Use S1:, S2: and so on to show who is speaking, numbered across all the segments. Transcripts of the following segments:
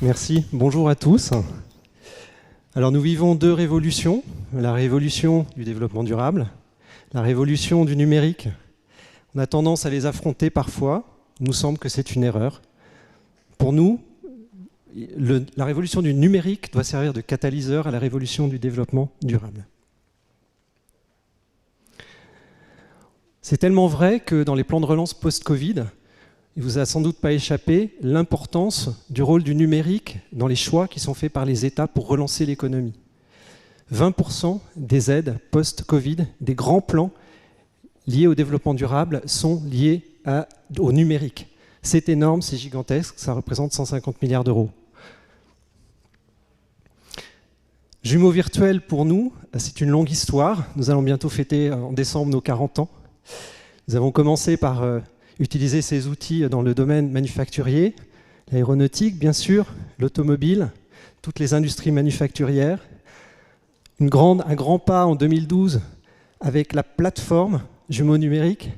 S1: Merci, bonjour à tous. Alors nous vivons deux révolutions, la révolution du développement durable, la révolution du numérique. On a tendance à les affronter parfois, il nous semble que c'est une erreur. Pour nous, la révolution du numérique doit servir de catalyseur à la révolution du développement durable. C'est tellement vrai que dans les plans de relance post-Covid, il ne vous a sans doute pas échappé l'importance du rôle du numérique dans les choix qui sont faits par les États pour relancer l'économie. 20% des aides post-Covid, des grands plans liés au développement durable sont liés au numérique. C'est énorme, c'est gigantesque, ça représente 150 milliards d'euros. Jumeaux virtuels pour nous, c'est une longue histoire. Nous allons bientôt fêter en décembre nos 40 ans. Nous avons commencé par utiliser ces outils dans le domaine manufacturier, l'aéronautique bien sûr, l'automobile, toutes les industries manufacturières. Un grand pas en 2012 avec la plateforme Jumeaux numériques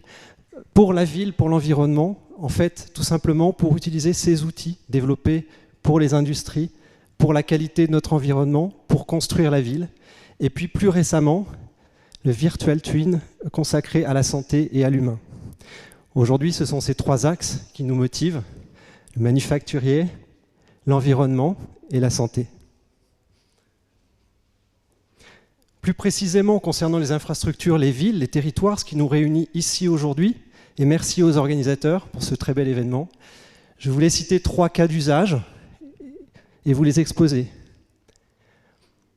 S1: pour la ville, pour l'environnement, en fait tout simplement pour utiliser ces outils développés pour les industries, pour la qualité de notre environnement, pour construire la ville. Et puis plus récemment, le Virtual Twin consacré à la santé et à l'humain. Aujourd'hui, ce sont ces trois axes qui nous motivent, le manufacturier, l'environnement et la santé. Plus précisément, concernant les infrastructures, les villes, les territoires, ce qui nous réunit ici aujourd'hui, et merci aux organisateurs pour ce très bel événement, je voulais citer 3 cas d'usage et vous les exposer.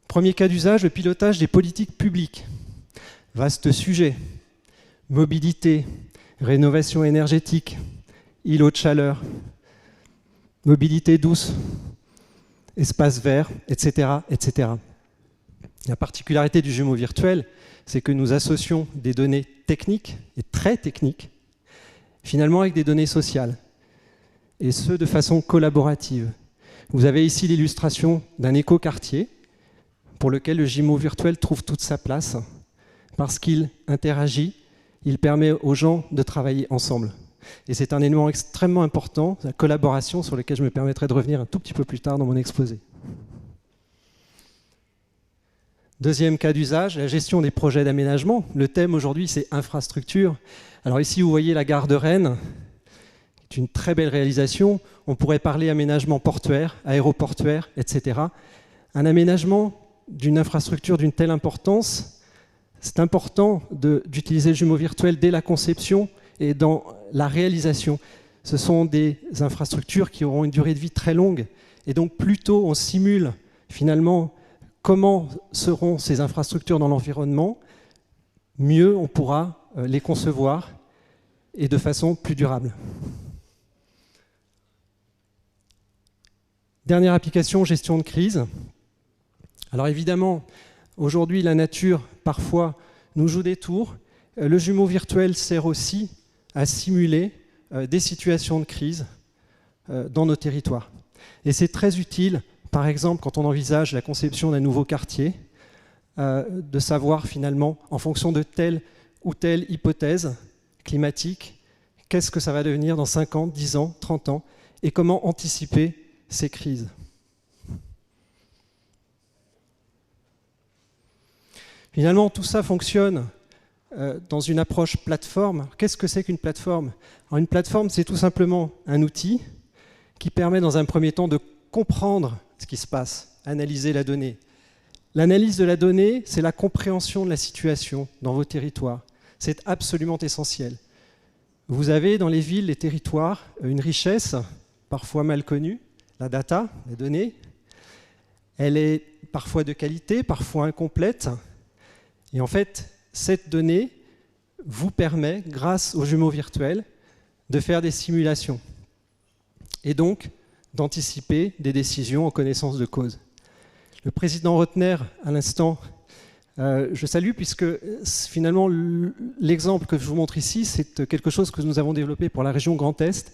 S1: Premier cas d'usage, le pilotage des politiques publiques. Vaste sujet. Mobilité, rénovation énergétique, îlots de chaleur, mobilité douce, espace vert, etc., etc. La particularité du jumeau virtuel, c'est que nous associons des données techniques, et très techniques, finalement avec des données sociales, et ce de façon collaborative. Vous avez ici l'illustration d'un écoquartier pour lequel le jumeau virtuel trouve toute sa place, parce qu'il interagit, il permet aux gens de travailler ensemble. Et c'est un élément extrêmement important, la collaboration, sur lequel je me permettrai de revenir un tout petit peu plus tard dans mon exposé. Deuxième cas d'usage, la gestion des projets d'aménagement. Le thème aujourd'hui, c'est infrastructure. Alors ici, vous voyez la gare de Rennes, qui est une très belle réalisation. On pourrait parler aménagement portuaire, aéroportuaire, etc. Un aménagement d'une infrastructure d'une telle importance, c'est important d'utiliser le jumeau virtuel dès la conception et dans la réalisation. Ce sont des infrastructures qui auront une durée de vie très longue. Et donc, plus tôt on simule finalement comment seront ces infrastructures dans l'environnement, mieux on pourra les concevoir et de façon plus durable. Dernière application, gestion de crise. Alors évidemment, aujourd'hui, la nature, parfois, nous joue des tours. Le jumeau virtuel sert aussi à simuler des situations de crise dans nos territoires. Et c'est très utile, par exemple, quand on envisage la conception d'un nouveau quartier, de savoir finalement, en fonction de telle ou telle hypothèse climatique, qu'est-ce que ça va devenir dans 5 ans, 10 ans, 30 ans, et comment anticiper ces crises. Finalement, tout ça fonctionne dans une approche plateforme. Qu'est-ce que c'est qu'une plateforme? Alors, une plateforme, c'est tout simplement un outil qui permet dans un premier temps de comprendre ce qui se passe, analyser la donnée. L'analyse de la donnée, c'est la compréhension de la situation dans vos territoires. C'est absolument essentiel. Vous avez dans les villes, les territoires, une richesse parfois mal connue, la data, les données. Elle est parfois de qualité, parfois incomplète. Et en fait, cette donnée vous permet, grâce aux jumeaux virtuels, de faire des simulations et donc d'anticiper des décisions en connaissance de cause. Le président Rotner, à l'instant, je salue puisque finalement l'exemple que je vous montre ici, c'est quelque chose que nous avons développé pour la région Grand Est,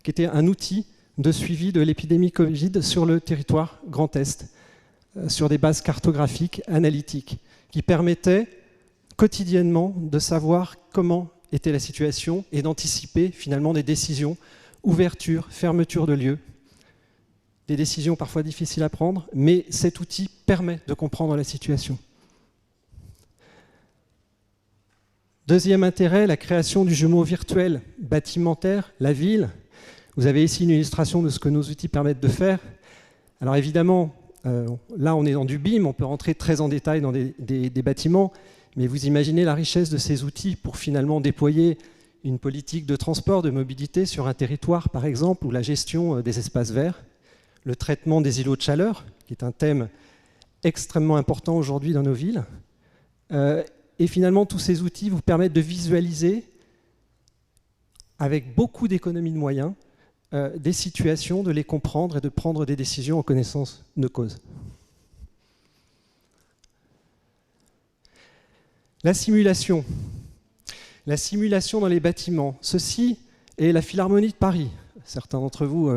S1: qui était un outil de suivi de l'épidémie Covid sur le territoire Grand Est, sur des bases cartographiques, analytiques, qui permettait quotidiennement de savoir comment était la situation et d'anticiper finalement des décisions, ouverture, fermeture de lieux, des décisions parfois difficiles à prendre, mais cet outil permet de comprendre la situation. Deuxième intérêt, la création du jumeau virtuel bâtimentaire, la ville. Vous avez ici une illustration de ce que nos outils permettent de faire. Alors évidemment, là on est dans du BIM, on peut rentrer très en détail dans des bâtiments, mais vous imaginez la richesse de ces outils pour finalement déployer une politique de transport, de mobilité sur un territoire par exemple, ou la gestion des espaces verts, le traitement des îlots de chaleur, qui est un thème extrêmement important aujourd'hui dans nos villes. Et finalement, tous ces outils vous permettent de visualiser, avec beaucoup d'économies de moyens, des situations, de les comprendre et de prendre des décisions en connaissance de cause. La simulation. La simulation dans les bâtiments. Ceci est la Philharmonie de Paris. Certains d'entre vous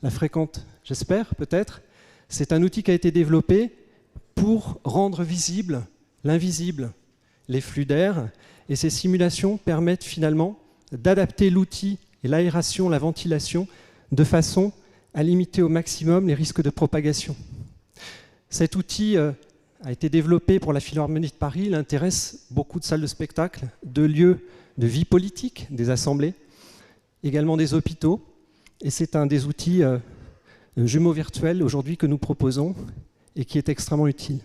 S1: la fréquentent, j'espère, peut-être. C'est un outil qui a été développé pour rendre visible l'invisible, les flux d'air. Et ces simulations permettent finalement d'adapter l'outil et l'aération, la ventilation, de façon à limiter au maximum les risques de propagation. Cet outil a été développé pour la Philharmonie de Paris. Il intéresse beaucoup de salles de spectacle, de lieux de vie politique, des assemblées, également des hôpitaux. Et c'est un des outils jumeaux virtuels aujourd'hui que nous proposons et qui est extrêmement utile.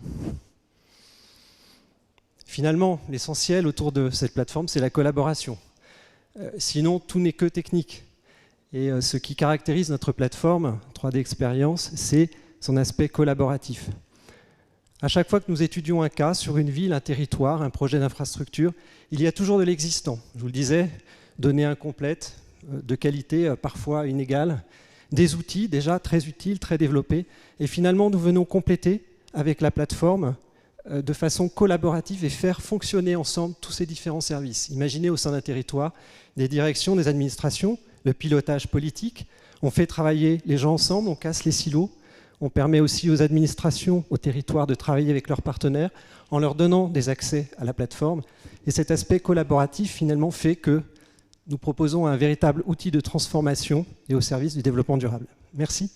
S1: Finalement, l'essentiel autour de cette plateforme, c'est la collaboration. Sinon, tout n'est que technique. Et ce qui caractérise notre plateforme 3D Experience, c'est son aspect collaboratif. À chaque fois que nous étudions un cas sur une ville, un territoire, un projet d'infrastructure, il y a toujours de l'existant. Je vous le disais, données incomplètes, de qualité parfois inégale, des outils déjà très utiles, très développés, et finalement nous venons compléter avec la plateforme de façon collaborative et faire fonctionner ensemble tous ces différents services. Imaginez au sein d'un territoire des directions, des administrations, le pilotage politique, on fait travailler les gens ensemble, on casse les silos, on permet aussi aux administrations, aux territoires de travailler avec leurs partenaires en leur donnant des accès à la plateforme. Et cet aspect collaboratif finalement fait que nous proposons un véritable outil de transformation et au service du développement durable. Merci.